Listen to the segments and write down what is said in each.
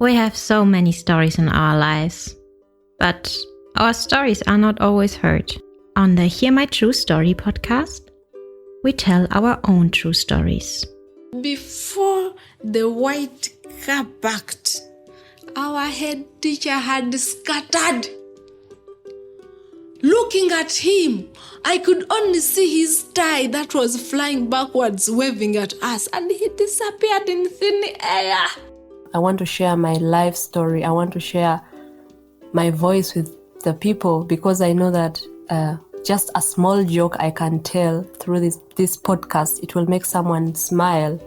We have so many stories in our lives, but our stories are not always heard. On the Hear My True Story podcast, we tell our own true stories. Before the white car parked, our head teacher had scattered. Looking at him, I could only see his tie that was flying backwards, waving at us, and he disappeared in thin air. I want to share my life story. I want to share my voice with the people because I know that just a small joke I can tell through this podcast, it will make someone smile.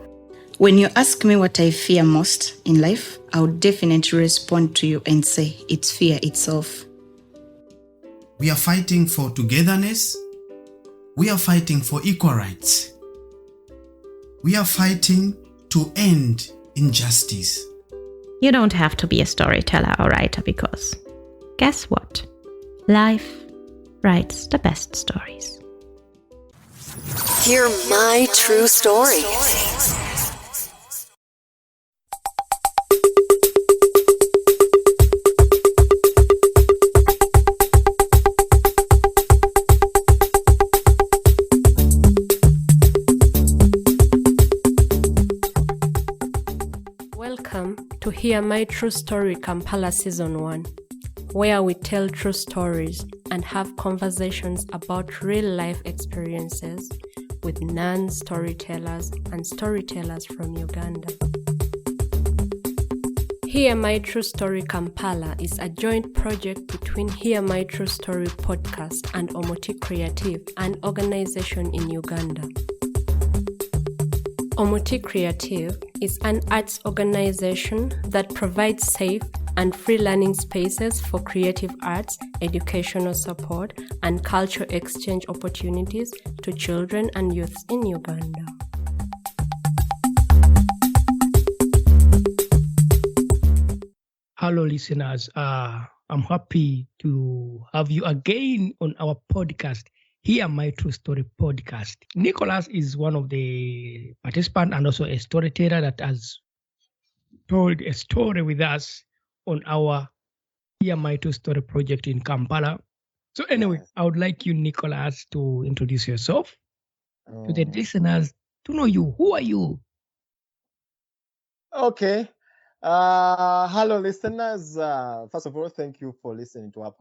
When you ask me what I fear most in life, I would definitely respond to you and say it's fear itself. We are fighting for togetherness. We are fighting for equal rights. We are fighting to end injustice. You don't have to be a storyteller or writer because, guess what? Life writes the best stories. Hear my true story. Welcome to Hear My True Story Kampala Season 1, where we tell true stories and have conversations about real-life experiences with non-storytellers and storytellers from Uganda. Hear My True Story Kampala is a joint project between Hear My True Story podcast and Omuti Creative, an organization in Uganda. Omuti Creative is an arts organization that provides safe and free learning spaces for creative arts, educational support, and cultural exchange opportunities to children and youths in Uganda. Hello, listeners. I'm happy to have you again on our podcast, Hear My True Story podcast. Nicholas is one of the participants and also a storyteller that has told a story with us on our Hear My True Story project in Kampala. So anyway, I would like you, Nicholas, to introduce yourself to the listeners to know you. Who are you? Okay. Hello, listeners. First of all, thank you for listening to our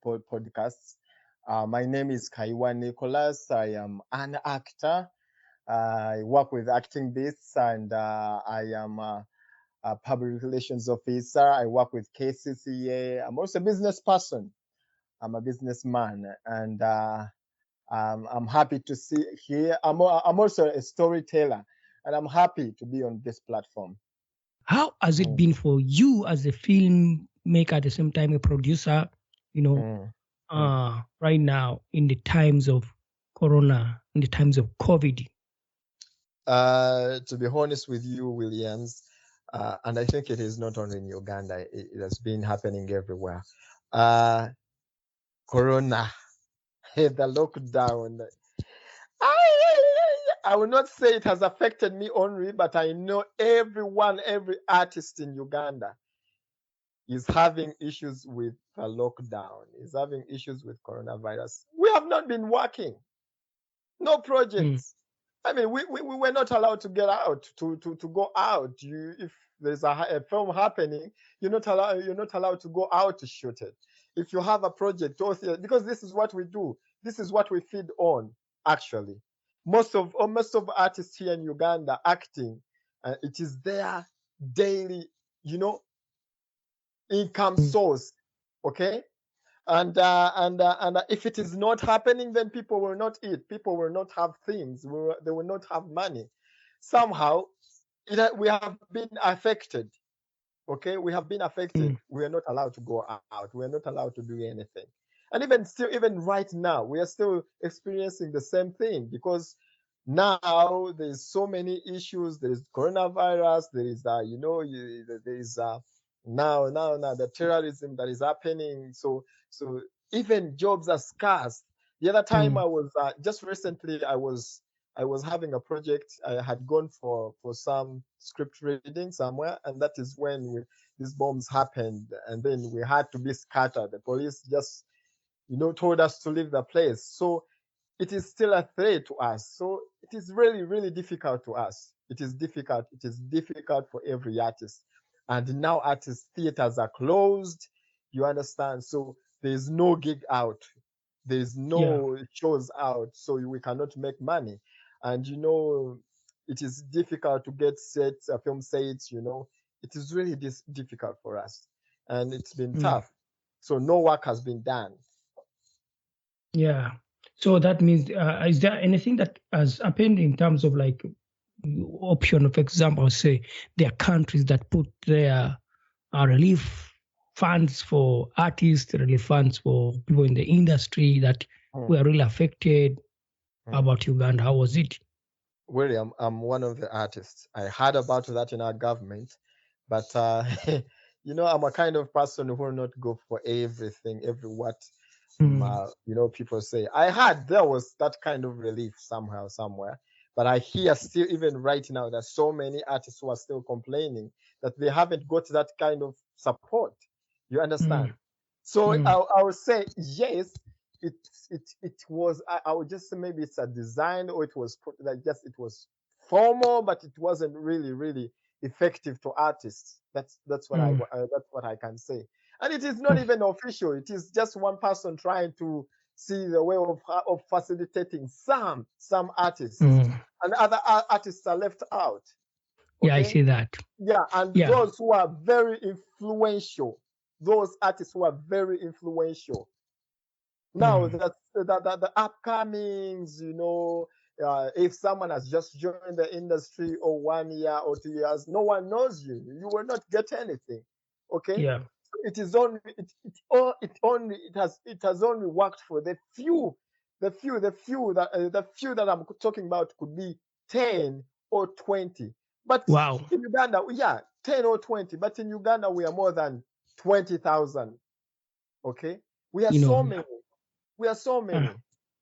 podcast. My name is Kayiwa Nicholas. I am an actor. I work with Acting Beats and I am a public relations officer. I work with KCCA. I'm also a business person. I'm a businessman and I'm happy to see here. I'm also a storyteller and I'm happy to be on this platform. How has it been for you as a filmmaker at the same time a producer, right now in the times of Corona, in the times of COVID? To be honest with you, Williams, and I think it is not only in Uganda, it has been happening everywhere. Corona, the lockdown. I will not say it has affected me only, but I know every artist in Uganda is having issues with the lockdown, is having issues with coronavirus. We have not been working. No projects. I mean, we were not allowed to get out, to go out. If there's a film happening, you're not allowed to go out to shoot it. If you have a project, because this is what we do. This is what we feed on, actually. Most of artists here in Uganda acting, it is their daily, income source. Okay, and if it is not happening, then people will not eat. People will not have things. They will not have money. Somehow, we have been affected. Okay, we have been affected. We are not allowed to go out. We are not allowed to do anything. And even right now, we are still experiencing the same thing because now there's so many issues. There is coronavirus. There is there is now the terrorism that is happening. So even jobs are scarce. The other time I was just recently I was I was having a project. I had gone for some script reading somewhere, and that is when these bombs happened, and then we had to be scattered. The police just, told us to leave the place. So it is still a threat to us. So it is really, really difficult to us. It is difficult. It is difficult for every artist. And now artist theaters are closed. You understand? So there's no gig out. There's no shows out. So we cannot make money. And it is difficult to get sets, film sets. It is really difficult for us. And it's been tough. So no work has been done. Yeah. So that means, is there anything that has happened in terms of like option of example? Say there are countries that put their relief funds for artists, relief funds for people in the industry that were really affected. About Uganda, how was it? William, I'm one of the artists. I heard about that in our government, but I'm a kind of person who will not go for everything, what people say. I heard there was that kind of relief somehow, somewhere, but I hear still, even right now, there's so many artists who are still complaining that they haven't got that kind of support. You understand? So I would say yes. It was, I would just say maybe it's a design, or it was put like just it was formal, but it wasn't really effective to artists. That's what I can say. And it is not even official. It is just one person trying to see the way of facilitating some artists, and other artists are left out. Okay? Yeah, I see that. Yeah, and those who are very influential, those artists who are very influential. Now the upcomings, if someone has just joined the industry or 1 year or 2 years, no one knows you. You will not get anything. Okay. Yeah. It is only it has only worked for the few. The few that I'm talking about could be 10 or 20. But in Uganda, 10 or 20. But in Uganda, we are more than 20,000. Okay, we are so many. We are so many.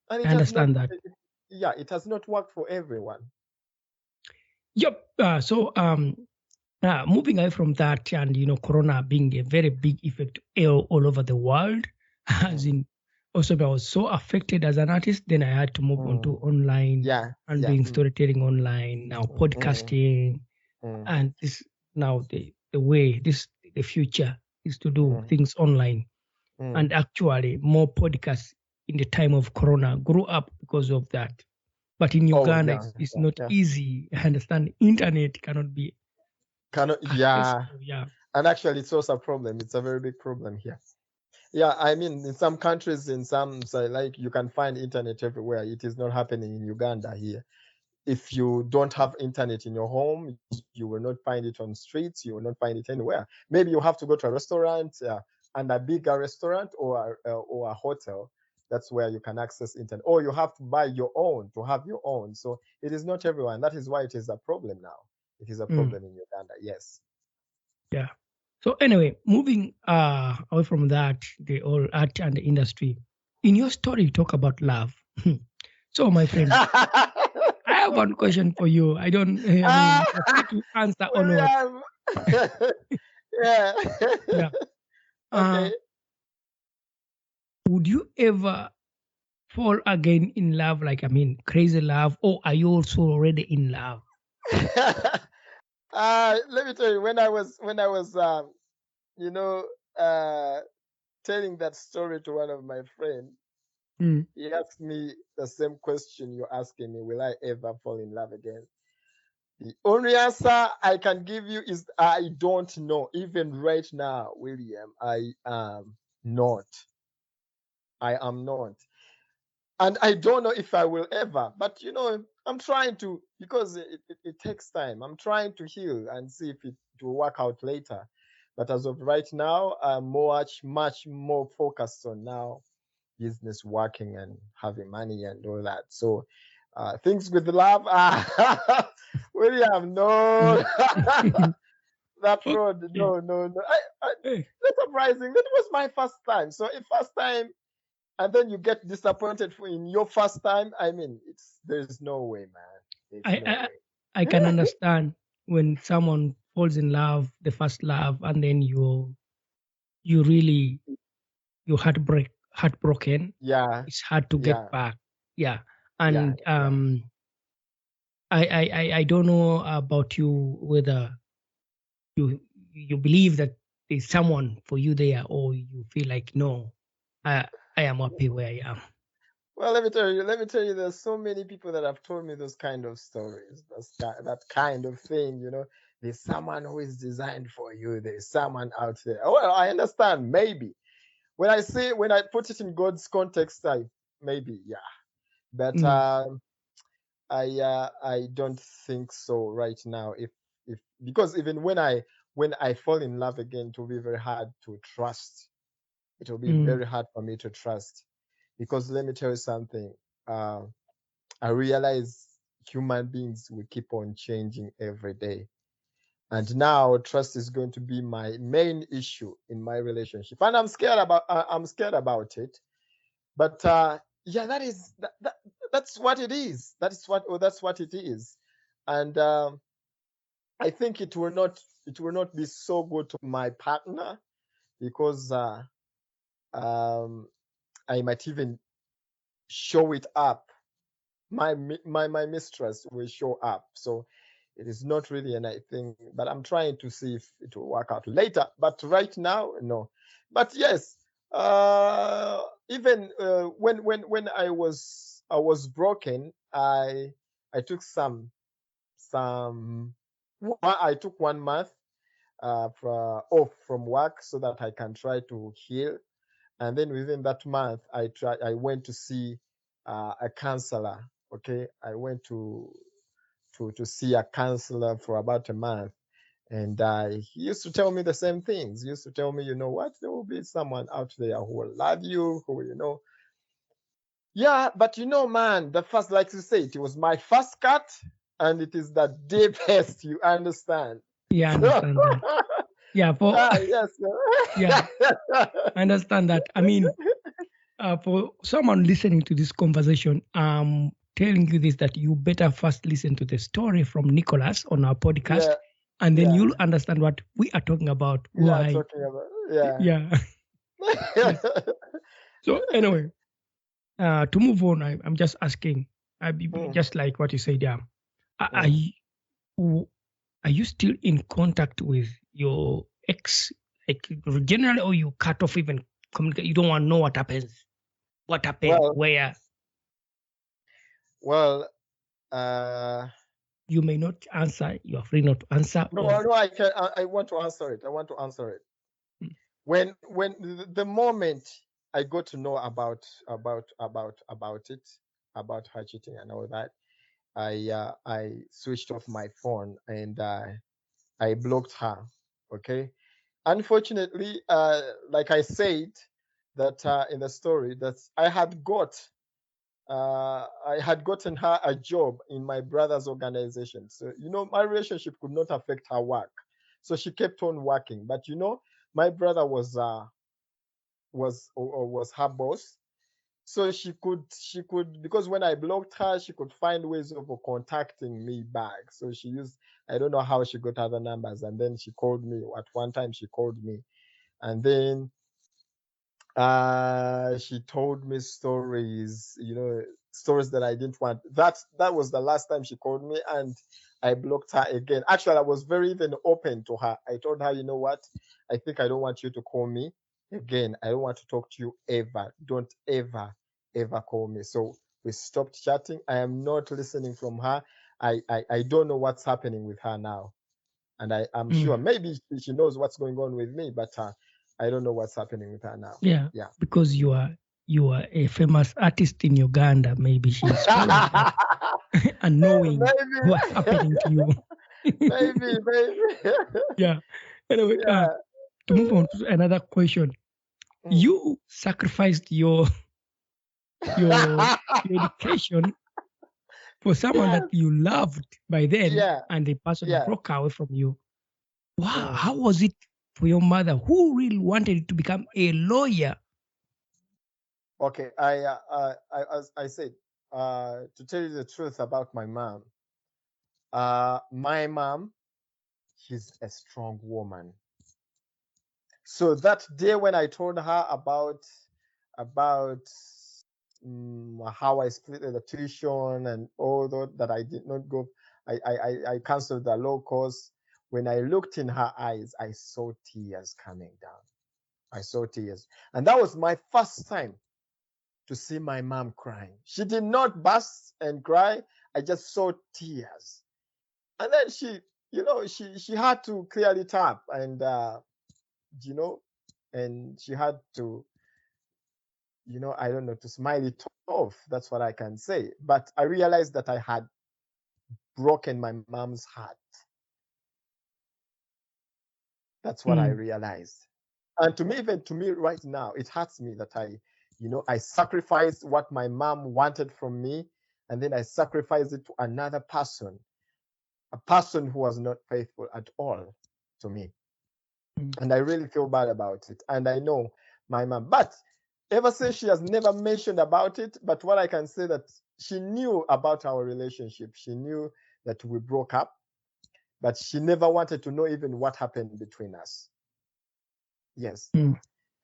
And I understand that. It has not worked for everyone. Yep. Moving away from that, and Corona being a very big effect all over the world, as in also I was so affected as an artist, then I had to move on to online and doing storytelling online, now podcasting, and this now the way the future is to do things online. And actually more podcasts in the time of Corona grew up because of that. But in Uganda, it's not easy. I understand internet cannot be. Yeah. And actually, it's also a problem. It's a very big problem here. Yeah, I mean, in some countries, like you can find internet everywhere. It is not happening in Uganda here. If you don't have internet in your home, you will not find it on streets. You will not find it anywhere. Maybe you have to go to a restaurant, and a bigger restaurant or a hotel. That's where you can access internet. Or you have to buy your own to have your own. So it is not everyone. That is why it is a problem now. It is a problem in Uganda. Yes. Yeah. So anyway, moving away from that, the whole art and the industry. In your story, you talk about love. So, my friend, I have one question for you. I mean, to answer or not. Yeah. Okay. Would you ever fall again in love? Like, I mean, crazy love, or are you also already in love? Let me tell you, when I was telling that story to one of my friends, he asked me the same question you're asking me: will I ever fall in love again? The only answer I can give you is I don't know. Even right now, William, I am not. And I don't know if I will ever. But, I'm trying to, because it takes time. I'm trying to heal and see if it will work out later. But as of right now, I'm much more focused on now business, working and having money and all that. So things with love, William, no. That road, no. That's surprising. That was my first time. So first time, and then you get disappointed in your first time. I mean, there's no way, man. There's I, no I way. I can understand when someone falls in love, the first love, and then you really you're heartbroken. Yeah, It's hard to yeah, get back. Yeah, yeah, and yeah. I don't know about you whether you believe that there's someone for you there, or you feel like no, I am happy where I am. Well, let me tell you, there's so many people that have told me those kind of stories, that kind of thing, There's someone who is designed for you. There's someone out there. Well, I understand, maybe. When I put it in God's context, maybe, yeah. But Mm, I don't think so right now. If because even when I fall in love again, it will be very hard to trust. It will be mm, very hard for me to trust, because let me tell you something. Uh, I realize human beings will keep on changing every day. And now trust is going to be my main issue in my relationship. And I'm scared about it. But yeah, that's what it is. That's what it is. And I think it will not be so good to my partner, because um, I might even show it up. My mistress will show up. So it is not really anything, but I'm trying to see if it will work out later. But right now, no. But yes, even when I was broken, I took I took 1 month off from work so that I can try to heal. And then within that month, I went to see a counselor. Okay, I went to see a counselor for about a month, and he used to tell me the same things. He used to tell me, you know what, there will be someone out there who will love you, yeah. But man, like you said, it was my first cut, and it is the deepest. You understand? yeah, I understand that. Yeah, for Yes. yeah, I understand that. I mean, for someone listening to this conversation, I'm telling you this, that you better first listen to the story from Nicholas on our podcast, Yeah, and then yeah. you'll understand what we are talking about. We are Why? talking about, yeah. Yeah. Yes. So anyway, to move on, I'm just asking, Mm, just like what you said, are, are mm. you are you still in contact with your ex, like generally, or you cut off even communicate? You don't want to know what happens, Well, where well, uh, you may not answer. You are free not to answer. no, Or no, I can. I want to answer it. I want to answer it. When the moment I got to know about it, about her cheating and all that, I switched off my phone, and I blocked her. Okay. Unfortunately, like I said, that in the story, that I had gotten her a job in my brother's organization. So, my relationship could not affect her work. So she kept on working. But, my brother was her boss. So she could, because when I blocked her, she could find ways of contacting me back. So I don't know how she got other numbers. And then she called me. At one time, she called me. And then she told me stories that I didn't want. That was the last time she called me, and I blocked her again. Actually, I was very even open to her. I told her, you know what, I think I don't want you to call me again. I don't want to talk to you ever. Don't ever call me. So we stopped chatting. I am not listening from her. I don't know what's happening with her now, and I'm mm, sure maybe she knows what's going on with me, but I don't know what's happening with her now. yeah, Yeah. because you are a famous artist in Uganda. Maybe she's following that and knowing what's happening to you. Maybe. Yeah. Anyway, Yeah. to move on to another question, Mm. you sacrificed your education for someone Yes. that you loved by then, Yeah. and the person Yeah. broke away from you. Wow, Mm. how was it for your mother, who really wanted to become a lawyer? Okay, as I said, to tell you the truth about my mom, she's a strong woman. So that day when I told her about how I split the tuition and all that I did not go, I canceled the low course. When I looked in her eyes, I saw tears coming down. I saw tears, and that was my first time to see my mom crying. She did not burst and cry. I just saw tears, and then she had to clear it up, and you know, and she had to, I don't know, to smile it off. That's what I can say. But I realized that I had broken my mom's heart. That's what I Mm, realized. And to me, even to me right now, it hurts me that I sacrificed what my mom wanted from me, and then I sacrificed it to another person, a person who was not faithful at all to me. mm, And I really feel bad about it. And I know my mom, but ever since she has never mentioned about it. But what I can say that she knew about our relationship. She knew that we broke up, but she never wanted to know even what happened between us. Yes. mm.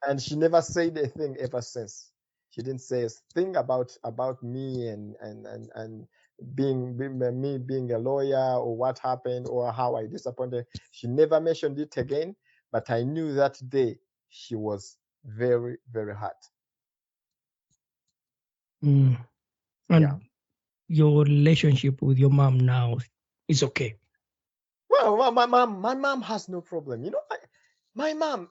And she never said a thing ever since. She didn't say a thing about me and me being a lawyer or what happened or how I disappointed. She never mentioned it again. But I knew that day she was very, very hurt. Mm. Yeah. And your relationship with your mom now is okay. Well, my mom has no problem. My mom,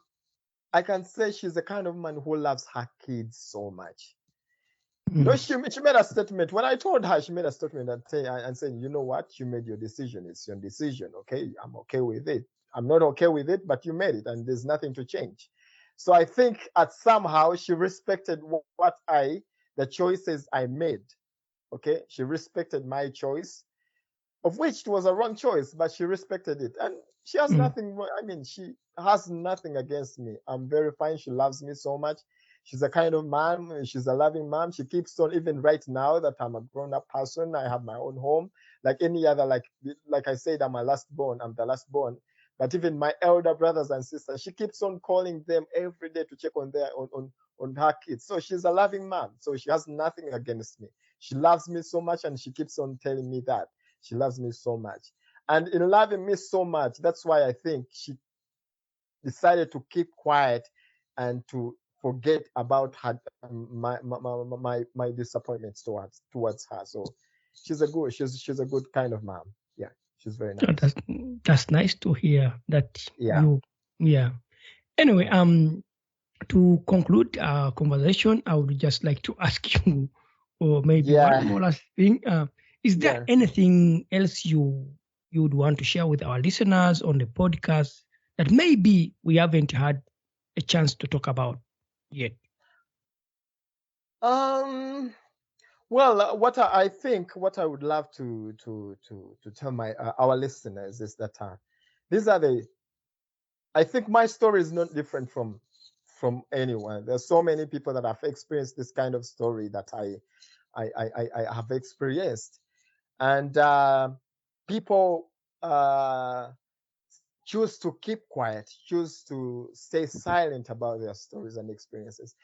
I can say she's the kind of man who loves her kids so much. Mm, She made a statement. When I told her, she made a statement and saying, you know what, you made your decision. It's your decision. Okay, I'm okay with it. I'm not okay with it, but you made it, and there's nothing to change. So I think at somehow she respected the choices I made. Okay, she respected my choice, of which it was a wrong choice, but she respected it. And she has mm, nothing, I mean, she has nothing against me. I'm very fine. She loves me so much. She's a kind of mom. She's a loving mom. She keeps on, even right now that I'm a grown up person, I have my own home, like any other, like I said, I'm the last born. But even my elder brothers and sisters, she keeps on calling them every day to check on her kids. So she's a loving mom. So she has nothing against me. She loves me so much, and she keeps on telling me that. She loves me so much. And in loving me so much, that's why I think she decided to keep quiet and to forget about her my disappointments towards her. So she's a good kind of mom. Yeah, she's very so nice. that's nice to hear that Yeah. you, yeah. Anyway, to conclude our conversation, I would just like to ask you, or maybe one Yeah. more last thing. Is there Yeah. anything else you would want to share with our listeners on the podcast that maybe we haven't had a chance to talk about yet? Well, I think what I would love to tell my our listeners is that these are the I think my story is not different from anyone. There's so many people that have experienced this kind of story that I have experienced, and people uh, choose to keep quiet, choose to stay silent about their stories and experiences.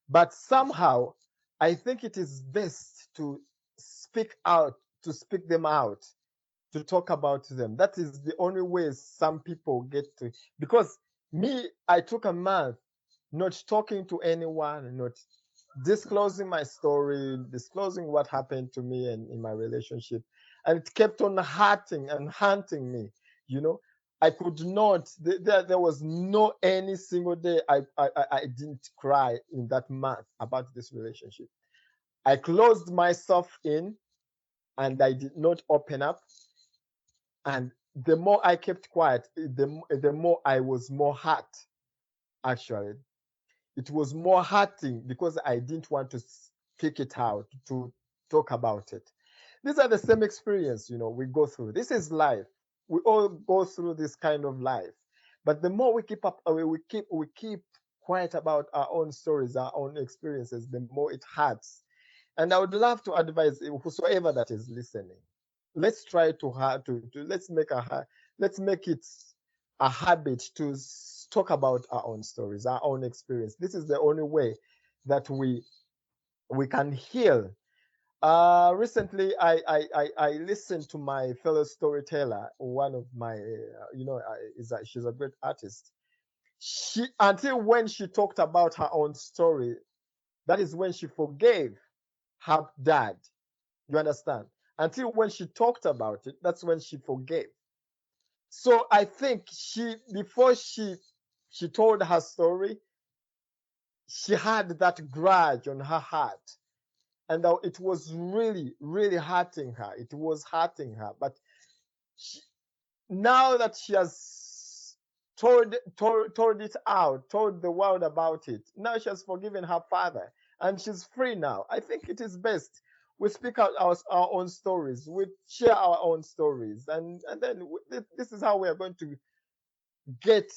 But somehow, I think it is best to speak out, to speak them out, to talk about them. That is the only way some people get to. Because me, I took a month not talking to anyone, not disclosing my story, disclosing what happened to me and in my relationship. And it kept on hurting and haunting me. You know, I could not, there was no any single day I didn't cry in that month about this relationship. I closed myself in and I did not open up. And the more I kept quiet, the more I was more hurt. Actually, it was more hurting because I didn't want to speak it out, to talk about it. These are the same experience, we go through. This is life. We all go through this kind of life. But the more we keep up, we keep quiet about our own stories, our own experiences, the more it hurts. And I would love to advise whosoever that is listening. Let's try to let's make it a habit to talk about our own stories, our own experience. This is the only way that we can heal. Recently, I listened to my fellow storyteller, one of my, she's a great artist. She, until when she talked about her own story, that is when she forgave her dad. You understand? Until when she talked about it, that's when she forgave. So I think before she told her story, she had that grudge on her heart. And it was really, really hurting her. It was hurting her. But now that she has told it out, told the world about it, now she has forgiven her father and she's free now. I think it is best we speak out our own stories, we share our own stories, and then this is how we are going to get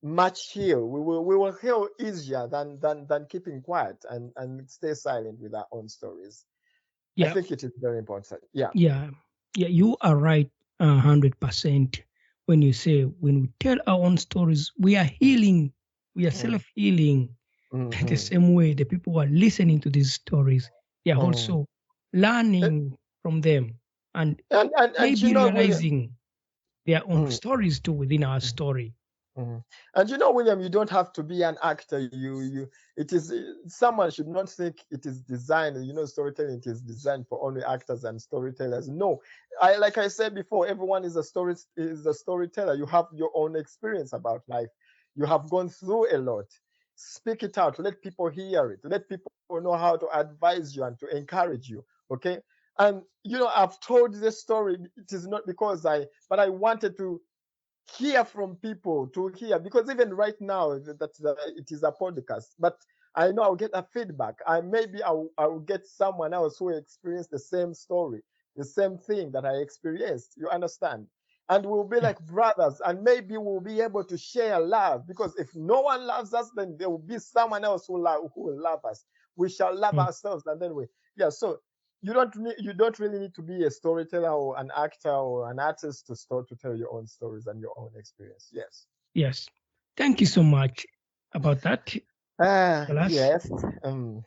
much heal. We will heal easier than keeping quiet and stay silent with our own stories. I think it is very important. Yeah, you are right 100% when you say when we tell our own stories, we are healing, we are self-healing. The same way the people who are listening to these stories, they are also learning from them and maybe realizing their own stories too within our story. And William, you don't have to be an actor. Someone should not think it is designed, storytelling, it is designed for only actors and storytellers. No, like I said before, everyone is a storyteller. You have your own experience about life. You have gone through a lot. Speak it out. Let people hear it. Let people know how to advise you and to encourage you. Okay. And I've told this story. It is not because but I wanted to hear from people, to hear, because even right now it is a podcast, but I know I'll get a feedback. I'll get someone else who experienced the same story, the same thing that I experienced. You understand? And we'll be like brothers, and maybe we'll be able to share love, because if no one loves us, then there will be someone else who will love us. We shall love ourselves, and then so you don't really need to be a storyteller or an actor or an artist to tell your own stories and your own experience. Yes. Thank you so much about that. Yes.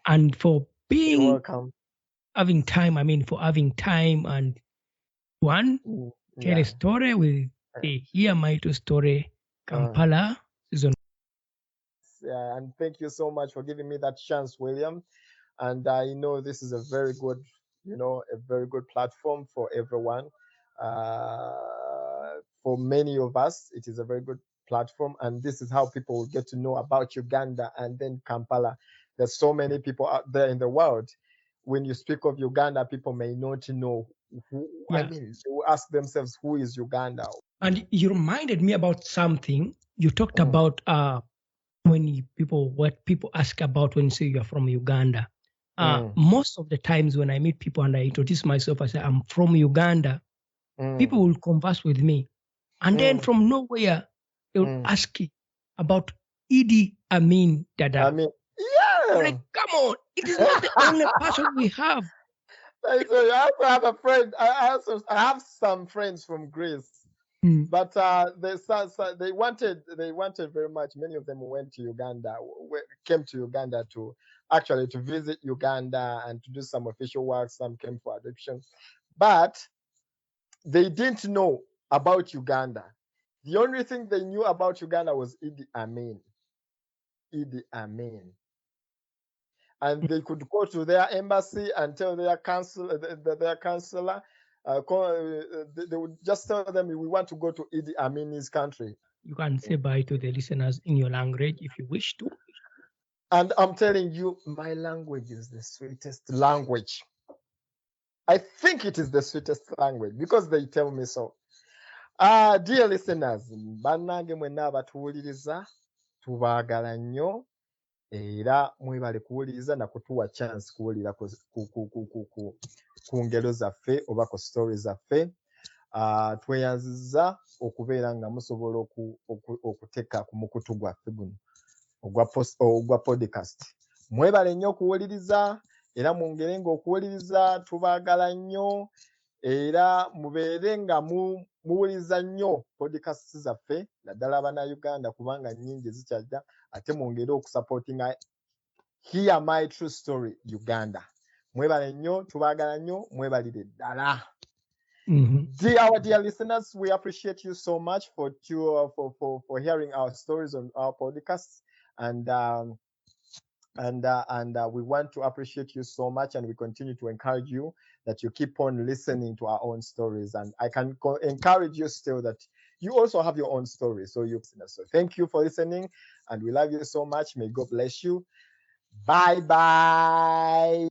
And for You're welcome. having time and tell a story with the Hear My True Story Kampala season. And thank you so much for giving me that chance, William. And I know this is a very good platform for everyone. For many of us, it is a very good platform, and this is how people will get to know about Uganda and then Kampala. There's so many people out there in the world. When you speak of Uganda, people may not know who. I mean, they will ask themselves, who is Uganda? And you reminded me about something. You talked about what people ask about when you say you're from Uganda. Most of the times when I meet people and I introduce myself, I say I'm from Uganda, people will converse with me. And then from nowhere, they will ask about Idi Amin Dada. Like, come on, it is not the only person we have. I also have a friend. I have some friends from Greece. But they wanted very much. Many of them went to Uganda, came to Uganda to visit Uganda and to do some official work. Some came for adoption, but they didn't know about Uganda. The only thing they knew about Uganda was Idi Amin. Idi Amin. And they could go to their embassy and tell their consular, they would just tell them, we want to go to Idi Amin's country. You can say bye to the listeners in your language if you wish to. And I'm telling you, my language is the sweetest language. I think it is the sweetest language because they tell me so. Dear listeners, bannange mwenna abatuwuliriza tubaagala nnyo. Era mwebale kuwuliriza na kutuwa chance kuwulira ku ngero zaffe oba ku stories zaffe. Tweyanziza okubeera nga musobola okuteeka ku mukutu gwaffe guno ogwa podcast. Mwebale nnyo okuwuliriza era mwongerenga okuwuliriza, tubaagala nnyo era mubeere nga muwuliriza nnyo podcast zaffe naddala Abannayuganda kubanga nnyingi zikyajja, ate mwongere okusupportinga Hear My True Story Uganda. Mwebale nnyo, tubaagala nnyo, mwebalire ddala. Our dear listeners, we appreciate you so much for hearing our stories on our podcasts, and we want to appreciate you so much, and we continue to encourage you that you keep on listening to our own stories. And I can encourage you still that you also have your own stories. So thank you for listening, and we love you so much. May God bless you. Bye bye.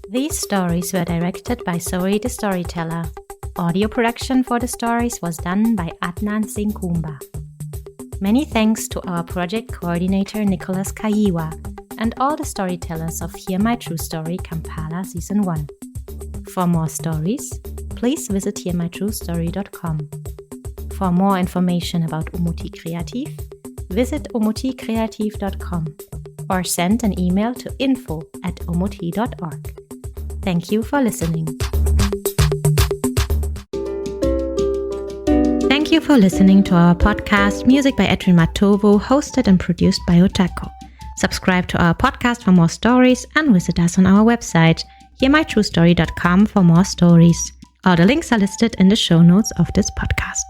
These stories were directed by Zoe the Storyteller. Audio production for the stories was done by Adnan Singh Kumba. Many thanks to our project coordinator Nicholas Kayiwa and all the storytellers of Hear My True Story Kampala Season 1. For more stories, please visit hearmytruestory.com. For more information about Umuti Kreativ, visit umutikreativ.com or send an email to info@umuti.org. Thank you for listening. Thank you for listening to our podcast, Music by Edwin Matovo, hosted and produced by Otako. Subscribe to our podcast for more stories and visit us on our website, hearmytruestory.com, for more stories. All the links are listed in the show notes of this podcast.